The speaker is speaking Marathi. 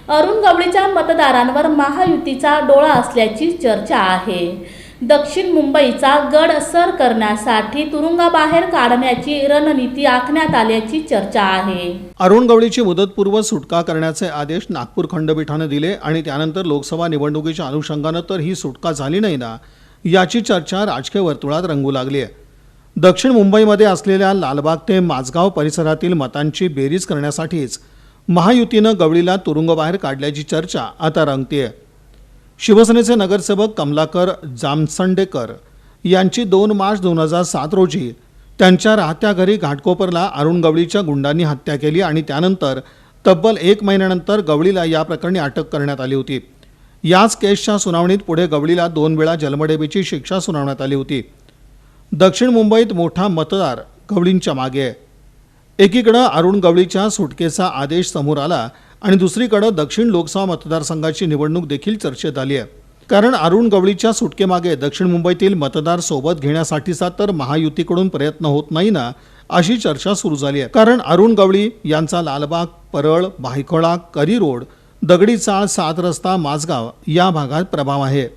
अरुण गवळीच्या मतदारांवर महायुतीचा डोळा असल्याची चर्चा आहे। दक्षिण मुंबईचा गड सर करण्यासाठी तुरुंगाबाहेर काढण्याची रणनीती आखण्यात आल्याची चर्चा आहे। अरुण गवळीची मुदतपूर्व सुटका करण्याचे आदेश नागपूर खंडपीठाने दिले आणि त्यानंतर लोकसभा निवडणुकीच्या अनुषंगाने तर ही सुटका झाली नाही ना, याची चर्चा राजकीय वर्तुळात रंगू लागली आहे। दक्षिण मुंबईमध्ये असलेल्या लालबाग ते माझगाव परिसरातील मतांची बेरीज करण्यासाठीच महायुतीने गवळीला तुरुंगाबाहेर काढल्याची चर्चा आता रंगतेय। शिवसेनेचे नगरसेवक कमलाकर जामसंडेकर यांची 2 मार्च 2007 रोजी त्यांच्या राहत्या घरी घाटकोपरला अरुण गवळीच्या गुंडांनी हत्या केली आणि त्यानंतर तब्बल 1 महिन्यानंतर गवळीला या प्रकरणी अटक करण्यात आली होती। याच केसच्या सुनावणीत पुढे गवळीला 2 वेळा जन्मठेपेची शिक्षा सुनावण्यात आली होती। दक्षिण मुंबईत मोठा मतदार गवळींच्या मागे आहे। एकीकडे अरुण गवळीच्या सुटकेचा आदेश समोर आला आणि दुसरीकडे दक्षिण लोकसभा मतदारसंघाची निवडणूक देखील चर्चेत आली आहे। कारण अरुण गवळीच्या सुटकेमागे दक्षिण मुंबईतील मतदार सोबत घेण्यासाठीचा तर महायुतीकडून प्रयत्न होत नाही ना, अशी चर्चा सुरू झाली आहे। कारण अरुण गवळी यांचा लालबाग, परळ, भायखळा, करी रोड, दगडी चाळ, 7 रस्ता, माझगाव या भागात प्रभाव आहे।